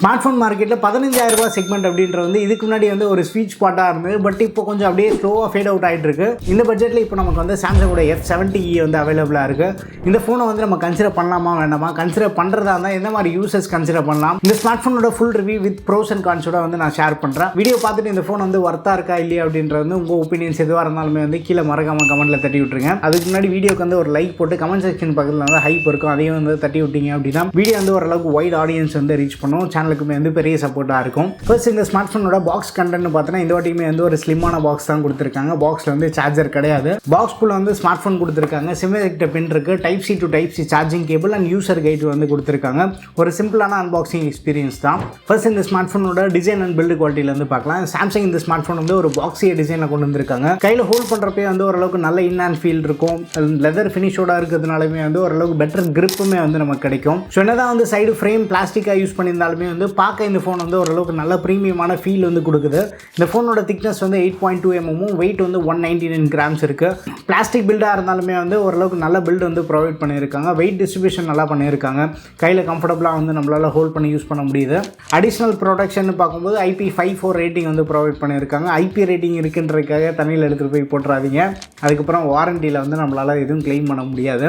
Smart phone மார்க்கெட்டில் 15,000 ரூபா segment அப்படின்றது வந்து இதுக்கு முன்னாடி வந்து ஒரு ஸ்வீட் ஸ்பாட்டாக இருந்தது. பட் இப்போ கொஞ்சம் அப்படியே ஸ்லோவாக ஃபேட் அவுட் ஆகிட்டு இருக்கு. இந்த பட்ஜெட்டில் இப்போ நமக்கு வந்து சாம்சங்கோட F70e வந்து அவைலபிளாக இருக்குது. இந்த ஃபோனை வந்து நம்ம கன்சிடர் பண்ணலாமா வேண்டாமா, கன்சிடர் பண்ணுறதா இருந்தால் எந்த மாதிரி யூசர்ஸ் கன்சிடர் பண்ணலாம், இந்த ஸ்மார்ட் ஃபோனோட full review with pros and கான்ஸோட வந்து நான் ஷேர் பண்ணுறேன். வீடியோ பார்த்துட்டு இந்த ஃபோன் வந்து ஒர்த்தாக இருக்கா இல்லையா அப்படின்றது வந்து உங்கள் ஒப்பீனியன்ஸ் எதுவாக இருந்தாலுமே வந்து கீழே மறக்காமல் கமெண்ட்டில் தட்டி விட்டுருங்க. அதுக்கு முன்னாடி வீடியோக்கு வந்து ஒரு லைக் போட்டு கமெண்ட் செக்ஷன் பக்கத்தில் வந்து ஹைப் இருக்கும், அதையும் வந்து தட்டி விட்டீங்க அப்படின்னா வீடியோ வந்து ஓரளவுக்கு வைட் ஆடியன்ஸ் வந்து ரீச் பண்ணும், சேனலுக்குமே வந்து பெரிய சப்போர்ட்டாக இருக்கும். ஃபர்ஸ்ட் இந்த ஸ்மார்ட் ஃபோனோட பாக்ஸ் கண்டென்ட் பார்த்தோன்னா இந்த வாட்டியுமே வந்து ஒரு ஸ்லிம்மான பாக்ஸ் தான் கொடுத்துருக்காங்க. பாக்ஸில் வந்து சார்ஜர் கிடையாது. பாக்ஸ்குள்ளே வந்து ஸ்மார்ட் ஃபோன் கொடுத்துருக்காங்க, சிம்மெக்ட பின் இருக்குது, type C to type C charging cable and user guide வந்து கொடுத்துருக்காங்க. ஒரு சிம்பிளான அன்பாக்சிங் எக்ஸ்பீரியன்ஸ் தான். ஃபர்ஸ்ட் இந்த ஸ்மார்ட் ஃபோனோட டிசைன் அண்ட் பில்டு குவாலிட்டியிலேருந்து பார்க்கலாம். சாம்சங் இந்த ஸ்மார்ட் ஃபோன் வந்து ஒரு பாக்ஸிய டிசைனை கொண்டு வந்திருக்காங்க. கையில் ஹோல்ட் பண்ணுறப்பே வந்து ஓரளவுக்கு நல்ல இன் ஹேண்ட் ஃபீல் இருக்கும். லெதர் ஃபினிஷோட இருக்கிறதுனாலுமே வந்து ஓரளவுக்கு பெட்டர் கிரிப்புமே வந்து நமக்கு கிடைக்கும். ஸோ என்னதான் வந்து சைடு ஃப்ரேம் பிளாஸ்டிக்காக யூஸ் பண்ணியிருந்தாலுமே வந்து பார்க்க இந்த ஃபோன் வந்து ஓரளவுக்கு நல்ல ப்ரீமியமான ஃபீல் வந்து கொடுக்குது. இந்த ஃபோனோட திக்னஸ் வந்து 8.2 mm, வெயிட் வந்து 199 grams இருக்குது. பிளாஸ்டிக் பில்டாக இருந்தாலுமே வந்து ஓரளவுக்கு நல்ல பில்டு வந்து ப்ரொவைட் பண்ணியிருக்காங்க. வெயிட் டிஸ்ட்ரிபியூஷன் நல்லா பண்ணியிருக்காங்க. கையில் கம்ஃபர்டபுளாக வந்து நம்மளால் ஹோல்ட் பண்ணி யூஸ் பண்ண முடியுது. அடிஷ்னல் ப்ரொடக்ஷன் பார்க்கும்போது IP54 ரேட்டிங் வந்து ப்ரொவைட் பண்ணியிருக்காங்க. IP ரேட்டிங் இருக்குன்றதுக்காக தண்ணியில் எடுத்துகிட்டு போய் போட்டுறாதீங்க. அதுக்கப்புறம் வாரண்டியில் வந்து நம்மளால் எதுவும் கிளைம் பண்ண முடியாது.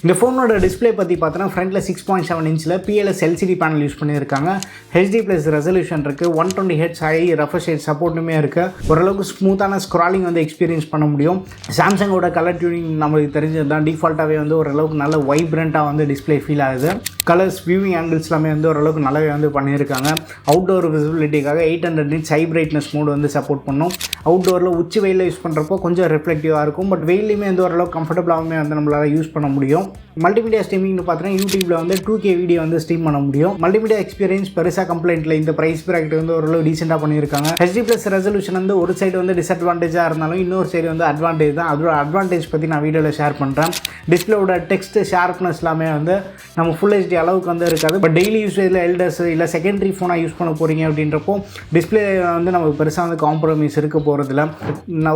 இந்த ஃபோனோட டிஸ்பிளே பற்றி பார்த்தோன்னா ஃப்ரண்ட்டில் 6.7 inch PLS LCD panel use பண்ணியிருக்காங்க. HD+ ரெசல்யூஷன் இருக்குது. 120 Hz ஹை ரெஃப்ரெஷ் ரேட் சப்போர்ட்டுமே இருக்குது. ஓரளவுக்கு ஸ்மூத்தான ஸ்க்ராலிங் வந்து எக்ஸ்பீரியன்ஸ் பண்ண முடியும். சாம்சங்கோட கலர் டியூனிங் நம்மளுக்கு தெரிஞ்சது தான். டிஃபால்ட்டாகவே வந்து ஓரளவுக்கு நல்ல வைப்ரண்ட்டாக வந்து டிஸ்பிளே ஃபீல் ஆகுது. கலர்ஸ் வியூவிங் ஆங்கிள்ஸ் எல்லாமே வந்து ஓரளவுக்கு நல்லாவே வந்து பண்ணியிருக்காங்க. அவுட்டோர் விசிபிலிட்டிக்காக 800 nits ஹை பிரைட்னஸ் மோடு வந்து சப்போர்ட் பண்ணும். அவுட்டோரில் உச்சி வெயிலில் யூஸ் பண்ணுறப்போ கொஞ்சம் ரிஃப்ளெக்டிவாக இருக்கும். பட் வெயிலையுமே வந்து ஓரளவுக்கு கம்ஃபர்டபுளாகவே வந்து நம்மளால் யூஸ் பண்ண முடியும். மல்டிமீடியா ஸ்ட்ரீமிங்னு பார்த்தீங்கன்னா யூடியூப்பில் வந்து 2K வீடியோ வந்து ஸ்ட்ரீம் பண்ண முடியும். மல்டிமீடியா எக்ஸ்பீரியன்ஸ் பெருசாக கம்ப்ளைண்ட்டில் இந்த ப்ரைஸ் ப்ராக்கெட் வந்து ஓரளவு டீசெண்டாக பண்ணியிருக்காங்க. HD+ ரெசல்யூஷன் வந்து ஒரு சைடு வந்து டிஸ்அட்வான்டேஜாக இருந்தாலும் இன்னொரு சைடு வந்து அட்வான்டேஜ் தான். அதோட அட்வான்டேஜ் பற்றி நான் வீடியோவில் ஷேர் பண்ணுறேன். டிஸ்பிளேவோட டெக்ஸ்ட் ஷார்ப்னஸ் எல்லாமே வந்து நம்ம ஃபுல் HD அளவுக்கு வந்து இருக்காது. பட் டெய்லி யூஸேஜில் எல்டர்ஸ் இல்லை செகண்டரி ஃபோனாக யூஸ் பண்ண போகிறீங்க அப்படின்றப்போ டிஸ்பிளே வந்து நமக்கு பெருசாக வந்து காம்ப்ரமைஸ் இருக்க போகிறதில்ல.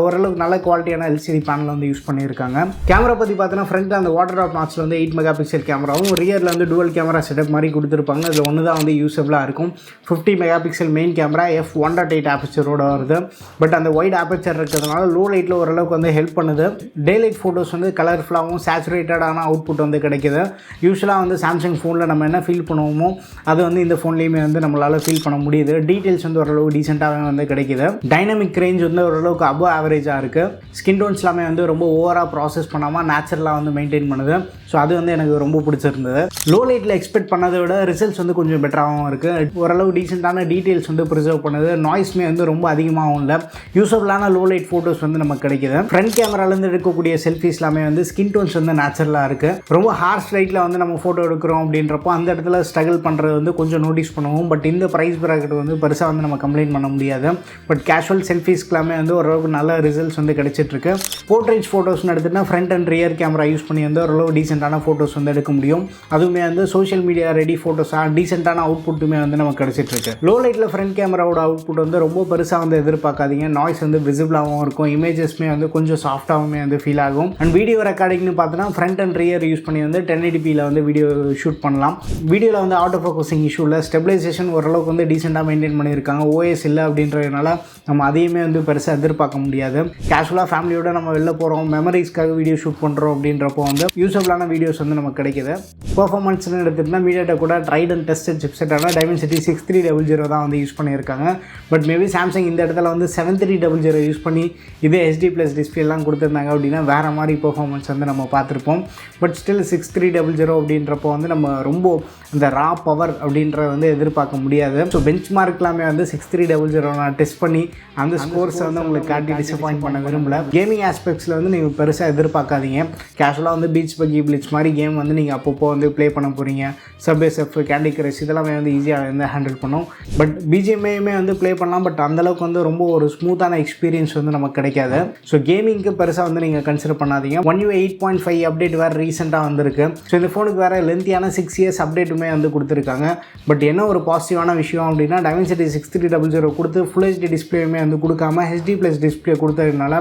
ஓரளவுக்கு நல்ல குவாலிட்டியான LCD பேனல் வந்து யூஸ் பண்ணியிருக்காங்க. கேமரா பற்றி பார்த்தோன்னா ஃப்ரண்ட்டில் அந்த வாட்டர் ட்ராப் நாட்சில் வந்து 8 MP கேமராவும் ரியரில் வந்து டுவல் கேமரா செட்டப் மாதிரி கொடுத்துருப்பாங்க. அதில் ஒன்று தான் வந்து யூஸபிளாக இருக்கும். 50 MP மெயின் கேமரா f1.8 ஆப்பர்ச்சரோட வருது. பட் அந்த வைட் ஆப்பர்ச்சர் இருக்கிறதுனால லோ லைட்டில் ஓரளவுக்கு வந்து ஹெல்ப் பண்ணுது. டே லைட் ஃபோட்டோஸ் வந்து கலர்ஃபுல்லாகவும் சேச்சுரேட்டடான அவுட்புட் வந்து கிடைக்குது. யூஸ்வலாக வந்து சாம்சங் ஃபோனில் நம்ம என்ன ஃபீல் பண்ணுவோமோ அது வந்து இந்த ஃபோன்லேயுமே வந்து நம்மளால் ஃபீல் பண்ண முடியுது. டீட்டெயில்ஸ் வந்து ஓரளவு டீசெண்டாகவே வந்து கிடைக்குது. டைனமிக் ரேஞ்ச் வந்து ஓரளவுக்கு அபவ் ஆவரேஜாக இருக்குது. ஸ்கின் டோன்ஸ் எல்லாமே வந்து ரொம்ப ஓவராக ப்ராசஸ் பண்ணாமல் நேச்சுரலாக வந்து மெயின்டைன் பண்ணுது. ஸோ அது வந்து எனக்கு ரொம்ப பிடிச்சிருந்தது. லோ லைட்டில் எக்ஸ்பெக்ட் பண்ணதை விட ரிசல்ட்ஸ் வந்து கொஞ்சம் பெட்டராகவும் இருக்குது. ஓரளவு டீசெண்டான டீட்டெயில்ஸ் வந்து ப்ரிசர்வ் பண்ணுது. நாய்ஸ்மே வந்து ரொம்ப அதிகமாகவும் இல்லை. யூஸபிளான லோ லைட் ஃபோட்டோஸ் வந்து நமக்கு கிடைக்குது. ஃப்ரண்ட் கேமராலேருந்து எடுக்கக்கூடிய செல்ஃபிஸ் எல்லாமே வந்து ஸ்கின் டோன்ஸ் வந்து நேச்சுரலாக இருக்குது. ரொம்ப ஹார்ஷ் லைட்டில் வந்து நம்ம ஃபோட்டோ எடுக்கிறோம் அப்படின்றப்போ அந்த இடத்துல ஸ்ட்ரகிள் பண்ணுறது வந்து கொஞ்சம் நோட்டீஸ் பண்ணுவோம். பட் இந்த ப்ரைஸ் ப்ராக்கெட் வந்து பெருசாக வந்து நம்ம கம்ப்ளைண்ட் பண்ண முடியாது. பட் கேஷுவல் செல்ஃபிஸ்க்கெல்லாமே வந்து ஓரளவுக்கு நல்ல ரிசல்ட்ஸ் வந்து கிடைச்சிட்ருக்கு. போர்ட்ரேட் ஃபோட்டோஸ்னு எடுத்துகிட்டா front and rear camera use பண்ணி வந்து ஓரளவு டீசெண்டான ஃபோட்டோஸ் வந்து எடுக்க முடியும். அதுவுமே வந்து சோஷியல் மீடியா ரெடி ஃபோட்டோஸாக டீசெண்டான அவுட்புட்டுமே வந்து நமக்கு கிடைச்சிட்ருக்கு. லோ லைட்டில் ஃப்ரண்ட் கேமராவோட அவுட்புட் வந்து ரொம்ப பெருசாக வந்து எதிர்பார்க்காதீங்க. நாய்ஸ் வந்து விசிபிளாகவும் இருக்கும். இமேஜஸ்மே வந்து கொஞ்சம் சாஃப்டாகவுமே வந்து ஃபீல் ஆகும். அண்ட் வீடியோ ரெக்கார்டிங்னு பார்த்தோன்னா ஃப்ரண்ட் அண்ட் ரியர் யூஸ் பண்ணி வந்து 1080pயில் வந்து வீடியோ ஷூட் பண்ணலாம். வீடியோவில் வந்து ஆட்டோ ஃபோக்கஸிங் இஷ்யூ இல்லை. ஸ்டெபிலைசேஷன் ஓரளவுக்கு வந்து டீசெண்டாக மெயின்டைன் பண்ணியிருக்காங்க. OS இல்லை அப்படின்றதுனால நம்ம அதையுமே வந்து பெருசாக எதிர்பார்க்க முடியாது. கேஷுவலாக ஃபேமிலியோட நம்ம வெளில போகிறோம், மெமரிஸ்க்காக வீடியோ ஷூட் பண்ணுறோம் அப்படின்றப்போ வந்து யூஸபிளான வீடியோஸ் வந்து நமக்கு கிடைக்குது. பெர்ஃபார்மன்ஸ்னு எடுத்துகிட்டா மீடியாடெக் கூட ட்ரைட் அண்ட் டெஸ்டட் சிப்செட்டான Dimensity 6300 தான் வந்து யூஸ் பண்ணியிருக்காங்க. பட் மேபி சாம்சங் இந்த இடத்துல வந்து 7300 யூஸ் பண்ணி இதே HD+ டிஸ்பிளேலாம் கொடுத்துருந்தாங்க அப்படின்னா வேறு மாதிரி பெர்ஃபார்மன்ஸ் வந்து நம்ம பார்த்துருப்போம். பட் ஸ்டில் 6300 அப்படின்றப்போ வந்து நம்ம ரொம்ப அந்த ரா பவர் அப்படின்ற வந்து எதிர்பார்க்க முடியாது. ஸோ பெஞ்ச் மார்க்லாமே வந்து 6300 நான் டெஸ்ட் பண்ணி அந்த ஸ்கோர்ஸை வந்து உங்களுக்கு காட்டி டிசப்பாயிண்ட் பண்ண விரும்பல. கேமிங் ஆஸ்பெக்ட்ஸில் வந்து நீங்கள் பெருசாக எதிர்பார்க்காதீங்க. கேஷுவலாக வந்து பீச் பக்கி பிளிச் மாதிரி கேம் வந்து நீங்கள் அப்பப்போ வந்து ப்ளே பண்ண போகிறீங்க. சப்வே சர்ஃப், கேண்டி கிரஷ் இதெல்லாமே வந்து ஈஸியாக வந்து ஹேண்டில் பண்ணும். பட் BGMஐயுமே வந்து ப்ளே பண்ணலாம். பட் அந்தளவுக்கு வந்து ரொம்ப ஒரு ஸ்மூத்தான எக்ஸ்பீரியன்ஸ் வந்து நமக்கு கிடைக்காது. ஸோ கேமிங்க்கு பெருசாக வந்து நீங்கள் கன்சிடர் பண்ணாதீங்க. One UI 8.5 அப்டேட் வேறு ரீசெண்டாக வந்திருக்கு. ஸோ இந்த ஃபோனுக்கு வேறு லென்த்தியான 6 6 இயர்ஸ் அப்டேட்டுமே வந்து கொடுத்துருக்காங்க. பட் என்ன ஒரு பாசிட்டிவான விஷயம் அப்படின்னா Dimensity 6300 கொடுத்து ஃபுல் ஹெச்டி டிஸ்பிளேயுமே வந்து கொடுக்காம HD+ டிஸ்பிளே கொடுத்ததுனால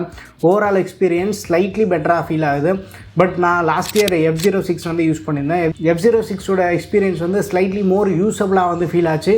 ஓவரால் எக்ஸ்பீரியன்ஸ் ஸ்லைட்லி பெட்டராக ஃபீல் ஆகுது. பட் நான் லாஸ்ட் இயர் F06 வந்து யூஸ் பண்ணியிருந்தேன். F06ஓட எக்ஸ்பீரியன்ஸ் வந்து ஸ்லைட்லி மோர் யூஸபிளாக வந்து ஃபீல் ஆச்சு.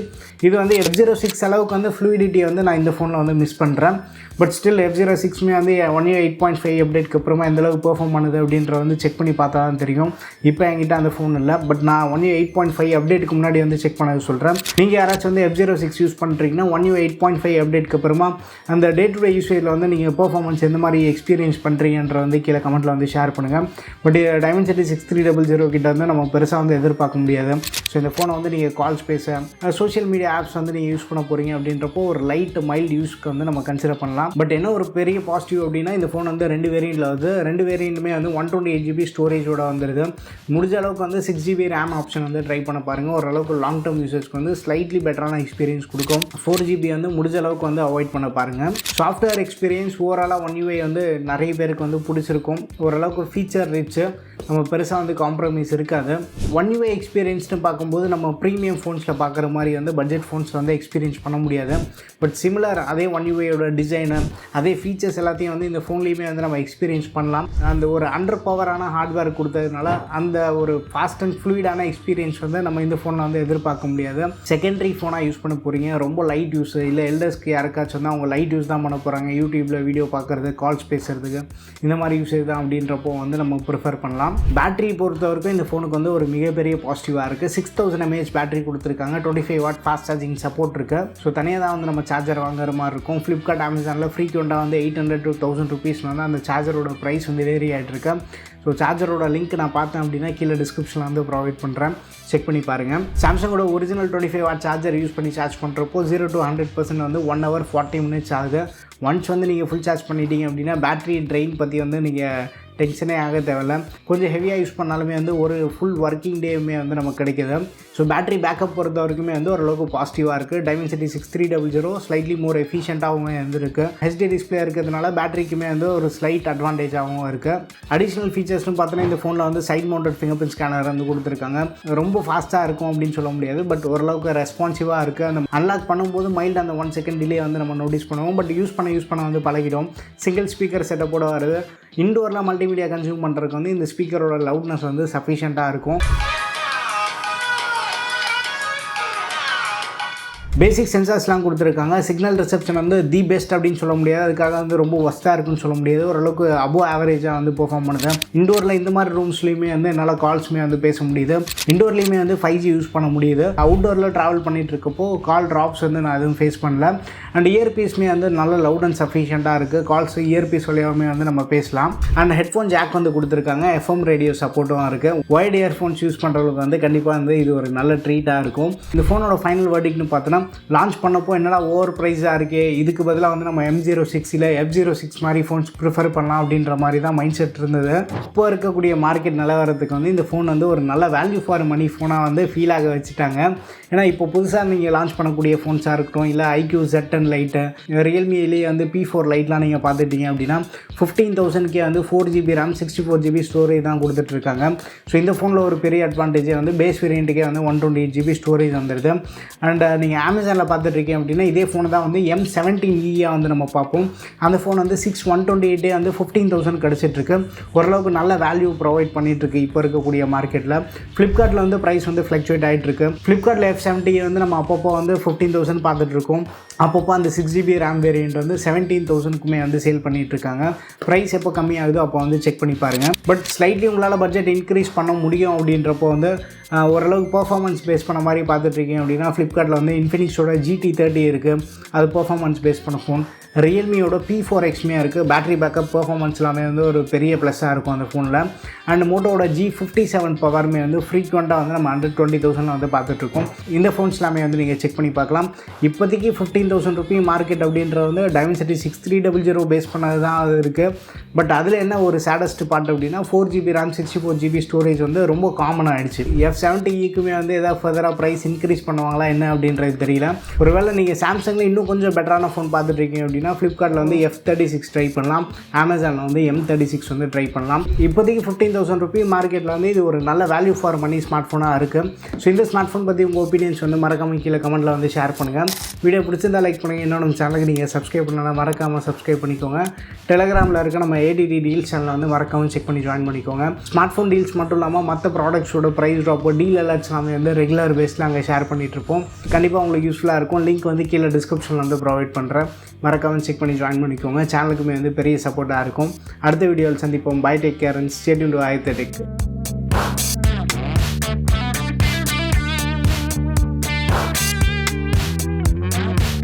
இது வந்து F06 அளவுக்கு வந்து ஃப்ளூயிடிட்டி வந்து நான் இந்த ஃபோனில் வந்து மிஸ் பண்ணுறேன். பட் ஸ்டில் F06மே வந்து 1UI 8.5 அப்டேட்க்கு அப்புறமா எந்தளவுக்கு பெர்ஃபார்ம் பண்ணுது அப்படின்ற வந்து செக் பண்ணி பார்த்தா தான் தெரியும். இப்போ என்கிட்ட அந்த ஃபோன் இல்லை. பட் நான் 1UI 8.5 அப்டேட்டுக்கு முன்னாடி வந்து செக் பண்ணது சொல்கிறேன். நீங்கள் யாராச்சும் வந்து F06 யூஸ் பண்ணுறீங்கன்னா 1UI 8.5 அப்டேட்க்கு அப்புறமா அந்த டே டு டே யூசேஜில் வந்து நீங்கள் பெர்ஃபார்மன்ஸ் எந்த மாதிரி எக்ஸ்பீரியன்ஸ் பண்ணுறீங்கன்ற வந்து கீழே கமெண்ட்டில் வந்து ஷேர் பண்ணுங்கள். பட் Dimensity 6300 கிட்ட வந்து நம்ம பெருசாக வந்து எதிர்பார்க்க முடியாது. ஸோ இந்த ஃபோனை வந்து நீங்கள் கால்ஸ் பேச சோஷியல் மீடியா ஆப்ஸ் வந்து நீங்கள் யூஸ் பண்ண போகிறீங்க அப்படின்றப்போ ஒரு லைட் மைல்டு யூஸ்க்கு வந்து நம்ம கன்சிடர் பண்ணலாம். பட் என்ன ஒரு பெரிய பாசிட்டிவ் அப்படின்னா இந்த ஃபோன் வந்து 2 வேரியண்ட்டில் வருது. 2 வேரியண்ட்டுமே வந்து 128GB ஸ்டோரேஜோட வந்துடுது. முடிஞ்ச அளவுக்கு வந்து 6GB ரேம் ஆப்ஷன் வந்து ட்ரை பண்ண பாருங்கள். ஓரளவுக்கு லாங் டேர்ம் யூசேஜ்க்கு வந்து ஸ்லைட்லி பெட்டரான எக்ஸ்பீரியன்ஸ் கொடுக்கும். 4GB வந்து முடிஞ்ச அளவுக்கு வந்து அவாய்ட் பண்ண பாருங்கள். சாஃப்ட்வேர் எக்ஸ்பீரியன்ஸ் ஓவராலாக 1UI வந்து நிறைய பேருக்கு வந்து பிடிச்சிருக்கும். ஓரளவுக்கு ஃபீச்சர் ரிச்சு, நம்ம பெருசாக வந்து காம்ப்ரமைஸ் இருக்காது. 1UI எக்ஸ்பீரியன்ஸ்னு பார்க்கும்போது நம்ம ப்ரீமியம் ஃபோன்ஸில் பார்க்குற மாதிரி வந்து பட்ஜெட் ஃபோன்ஸில் வந்து எக்ஸ்பீரியன்ஸ் பண்ண முடியாது. பட் சிமிலர் அதே 1UIயோட டிசைனு அதே ஃபீச்சர்ஸ் எல்லாத்தையும் வந்து இந்த ஃபோன்லேயுமே வந்து நம்ம எக்ஸ்பீரியன்ஸ் பண்ணலாம். அந்த ஒரு அண்டர் பவரான ஹார்ட்வேர் கொடுத்ததுனால அந்த ஒரு ஃபாஸ்ட் அண்ட் ஃப்ளூயிடான எக்ஸ்பீரியன்ஸ் வந்து நம்ம இந்த ஃபோனில் வந்து எதிர்பார்க்க முடியாது. செகண்டரி ஃபோனாக யூஸ் பண்ண போகிறீங்க, ரொம்ப லைட் யூஸ், இல்லை எல்டர்ஸ்க்கு யாருக்காச்சும் வந்து அவங்க லைட் யூஸ் தான் பண்ண போகிறாங்க, யூடியூப்பில் வீடியோ பார்க்குறது, கால்ஸ் பேசுகிறதுக்கு, இந்த மாதிரி யூஸேஜ் தான் அப்படின்றப்போ வந்து நம்ம ப்ரிஃபர் பண்ணலாம். பேட்டரி பொறுத்த வரைக்கும் இந்த ஃபோனுக்கு வந்து ஒரு மிகப்பெரிய பாசிட்டிவாக இருக்குது. 6000 mAh பேட்டரி கொடுத்துருக்காங்க. 25W ஃபாஸ்ட் சார்ஜிங் சப்போர்ட் இருக்குது. ஸோ தனியாக தான் வந்து நம்ம சார்ஜர் வாங்குற மாதிரி இருக்கும். ஃப்ளிப்கார்ட், அமேசானில் ஃப்ரீக்வெண்ட்டாக வந்து 800 to 1000 rupees வந்து அந்த சார்ஜரோட ப்ரைஸ் வந்து வேரி ஆகிட்டுருக்கு. ஸோ சார்ஜரோட லிங்க் நான் பார்த்தேன் அப்படின்னா கீழே டிஸ்கிரிப்ஷனில் வந்து ப்ரொவைட் பண்ணுறேன், செக் பண்ணி பாருங்கள். சாம்சங்கோட ஒரிஜினல் 25W சார்ஜர் யூஸ் பண்ணி சார்ஜ் பண்ணுறப்போ 0 to 100% வந்து 1 hour 40 minutes ஆகுது. ஒன்ஸ் வந்து நீங்கள் ஃபுல் சார்ஜ் பண்ணிட்டீங்க அப்படின்னா பேட்டரி ட்ரெயின் பற்றி வந்து நீங்கள் டென்ஷனே ஆக தேவையில்ல. கொஞ்சம் ஹெவியாக யூஸ் பண்ணாலுமே வந்து ஒரு ஃபுல் ஒர்க்கிங் டேவுமே வந்து நமக்கு கிடைக்கிது. ஸோ பேட்டரி பேக்கப் பொறுத்த வரைக்குமே வந்து ஓரளவுக்கு பாசிட்டிவாக இருக்குது. Dimensity 6300 ஸ்லைட்லி மோர் எஃபிஷியண்ட்டாகவும் வந்துருக்கு. HD டிஸ்பிளே இருக்கிறதுனால பேட்டரிக்குமே வந்து ஒரு ஸ்லைட் அட்வான்டேஜாகவும் இருக்குது. அடிஷ்னல் ஃபீச்சர்ஸ்னு பார்த்தோன்னா இந்த ஃபோனில் வந்து side mounted fingerprint scanner வந்து கொடுத்துருக்காங்க. ரொம்ப ஃபாஸ்ட்டாக இருக்கும் அப்படின்னு சொல்ல முடியாது, பட் ஓரளவுக்கு ரெஸ்பான்சிவாக இருக்குது. அந்த அன்லாக் பண்ணும்போது மைல்டு அந்த 1 second டிலே வந்து நம்ம நோட்டீஸ் பண்ணுவோம். பட் யூஸ் பண்ண வந்து பழகிடும். சிங்கிள் ஸ்பீக்கர் செட்டப்போட வருது. இன்டோரில் மல்டிமீடியா கன்சியூம் பண்ணுறதுக்கு வந்து இந்த ஸ்பீக்கரோட லவுட்னஸ் வந்து சஃபிஷியண்ட்டாக இருக்கும். பேசிக் சென்சார்ஸ்லாம் கொடுத்துருக்காங்க. சிக்னல் ரிசப்ஷன் வந்து தி பெஸ்ட் அப்படின்னு சொல்ல முடியாது, அதுக்காக வந்து ரொம்ப ஒஸ்ட்டாக இருக்குன்னு சொல்ல முடியாது. ஓரளவுக்கு அபோவ் ஆவரேஜாக வந்து பெர்ஃபார்ம் பண்ணுது. இண்டோரில் இந்த மாதிரி ரூம்ஸ்லையுமே வந்து என்னால் கால்ஸுமே வந்து பேச முடியுது. இண்டோர்லேயுமே வந்து 5G யூஸ் பண்ண முடியுது. அவுட்டோரில் ட்ராவல் பண்ணிகிட்டு இருக்கப்போ கால் ட்ராப்ஸ் வந்து நான் எதுவும் ஃபேஸ் பண்ணல. அண்ட் இயர்பீஸ்மே வந்து நல்ல லவுட் அண்ட் சஃபிஷியண்ட்டாக இருக்குது. கால்ஸ் இயர்பீஸ் வழியாகவே வந்து நம்ம பேசலாம். அண்ட் ஹெட்ஃபோன் ஜாக் வந்து கொடுத்துருக்காங்க. FM ரேடியோ சப்போர்ட்டும் இருக்குது. ஒய்ட் இயர்ஃபோன்ஸ் யூஸ் பண்ணுறவங்களுக்கு வந்து கண்டிப்பாக வந்து இது ஒரு நல்ல ட்ரீட்டாக இருக்கும். இந்த ஃபோனோட ஃபைனல் வேர்டிக்ட்னு பார்த்தோன்னா லான்ச் பண்ணப்போ என்னடா ஓவர் ப்ரைஸாக இருக்கே, இதுக்கு பதிலாக வந்து நம்ம M06 இல்லை F06 மாதிரி ஃபோன்ஸ் ப்ரிஃபர் பண்ணலாம் அப்படின்ற மாதிரி தான் மைண்ட் செட் இருந்தது. இப்போ இருக்கக்கூடிய மார்க்கெட் நிலவரத்துக்கு வந்து இந்த ஃபோன் வந்து ஒரு நல்ல வேல்யூ ஃபார் மணி ஃபோனாக வந்து ஃபீல் ஆக வச்சுட்டாங்க. ஏன்னா இப்போ புதுசாக நீங்கள் லான்ச் பண்ணக்கூடிய ஃபோன்ஸாக இருக்கட்டும், இல்லை IQ Z10 லைட்டு, ரியல்மியிலேயே வந்து P4 லைட்லாம் நீங்கள் பார்த்துட்டீங்க அப்படின்னா 15,000 வந்து 4GB RAM 64GB ஸ்டோரேஜ் தான் கொடுத்துட்ருக்காங்க. ஸோ இந்த ஃபோனில் ஒரு பெரிய அட்வான்டேஜே வந்து பேஸ் வேரியண்ட்டுக்கே வந்து 128GB ஸ்டோரேஜ் வந்துடுது. அண்ட் நீங்கள் அமேசானில் பார்த்துட்ருக்கேன் அப்படின்னா இதே ஃபோனை தான் வந்து M17E வந்து நம்ம பார்ப்போம். அந்த ஃபோன் வந்து 6,128 வந்து 15,000 கிடச்சிட்ருக்கு. ஓரளவுக்கு நல்ல வேல்யூ ப்ரொவைட் பண்ணிகிட்ருக்கு இப்போ இருக்கக்கூடிய மார்க்கெட்டில். ஃப்ளிப்கார்ட்டில் வந்து ப்ரைஸ் வந்து ஃப்ளக்சுவேட் ஆகிட்டுருக்கு. ஃப்ளிப்கார்ட்டில் F70 வந்து நம்ம அப்பப்போ வந்து 15,000 பார்த்துட்ருக்கோம். அப்பப்போ அந்த 6GB RAM வேரியண்ட் வந்து 17,000க்குமே வந்து சேல் பண்ணிகிட்ருக்காங்க. ப்ரைஸ் எப்போ கம்மியாகுதோ அப்போ வந்து செக் பண்ணி பாருங்கள். பட் ஸ்லைட்லி உங்களால் பட்ஜெட் இன்க்ரீஸ் பண்ண முடியும் அப்படின்றப்போ வந்து ஓரளவுக்கு பர்ஃபார்மன்ஸ் பேஸ் பண்ண மாதிரி பார்த்துட்ருக்கீங்க அப்படின்னா ஃப்ளிப்கார்ட்டில் வந்து இன்ஃபினிக்ஸோட GT30 இருக்குது. அது பர்ஃபார்மன்ஸ் பேஸ் பண்ண ஃபோன். ரியல்மியோட P4Xமே இருக்குது. பேட்டரி பேக்கப் பர்ஃபார்மன்ஸ் எல்லாமே வந்து ஒரு பெரிய ப்ளஸ்ஸாக இருக்கும் அந்த ஃபோனில். அண்ட் மோட்டோவோட G57 பவருமே வந்து ஃப்ரீக்வெண்ட்டாக வந்து நம்ம 120,000 வந்து பார்த்துட்ருக்கோம். இந்த ஃபோன்ஸ் எல்லாமே வந்து நீங்கள் செக் பண்ணி பார்க்கலாம். இப்போதைக்கு 15,000 ரூபி மார்க்கெட் அப்படின்றது வந்து Dimensity 6300 பேஸ் பண்ணது தான் அது இருக்குது. பட் அதில் என்ன ஒரு சேடஸ்ட் பார்ட் அப்படின்னா 4GB RAM 64GB ஸ்டோரேஜ் வந்து ரொம்ப காமன் ஆகிடுச்சு. F70க்குமே வந்து ஏதாவது ஃபர்தராக ப்ரைஸ் இன்க்ரீஸ் பண்ணுவாங்களா என்ன அப்படின்றது தெரியல. ஒருவேளை நீங்கள் சாம்சங்கில் இன்னும் கொஞ்சம் பெட்டரான ஃபோன் பார்த்துட்ருக்கீங்க அப்படின்னா ஃப்ளிப்கார்ட்டில் வந்து F36 ட்ரை பண்ணலாம், அமேசானில் வந்து M36 வந்து ட்ரை பண்ணலாம். இப்போதைக்கு 15,000 ரூபீ மார்க்கெட்டில் வந்து இது ஒரு நல்ல வேல்யூ ஃபார் மணி ஸ்மார்ட் ஃபோனாக இருக்குது. ஸோ இந்த ஸ்மார்ட் ஃபோன் பற்றி உங்கள் ஒப்பீனியன்ஸ் வந்து மறக்காமல் கீழே கமெண்ட்டில் வந்து ஷேர் பண்ணுங்கள். வீடியோ பிடிச்சிருந்தால் லைக் பண்ணுங்கள். இன்னும் நம்ம சேனலுக்கு நீங்கள் சப்ஸ்கிரைப் பண்ணலாம், மறக்காமல் சப்ஸ்கிரைப் பண்ணிக்கோங்க. டெலகிராமில் இருக்க நம்ம ADD டீல்ஸ் சேனலில் வந்து மறக்காமல் செக் பண்ணி ஜாயின் பண்ணிக்கோங்க. ஸ்மார்ட் ஃபோன் டீல்ஸ் மட்டும் இல்லாமல் மற்ற ப்ராடக்ட்ஸோட ப்ரைஸ் ட்ராப்போ டீல் அலர்ட்ஸ் நம்ம வந்து ரெகுலர் பேஸில் அங்கே ஷேர் பண்ணிகிட்ருப்போம். கண்டிப்பாக உங்களுக்கு யூஸ்ஃபுல்லாக இருக்கும். லிங்க் வந்து கீழே டிஸ்கிரிப்ஷனில் வந்து ப்ரொவைட் பண்ணுறேன். மறக்காமல் செக் பண்ணி ஜாயின் பண்ணிக்கோங்க. சேனலுக்குமே வந்து பெரிய சப்போர்ட்டாக இருக்கும். அடுத்த வீடியோவில் சந்திப்போம். Bye, take care and stay tuned to iTech.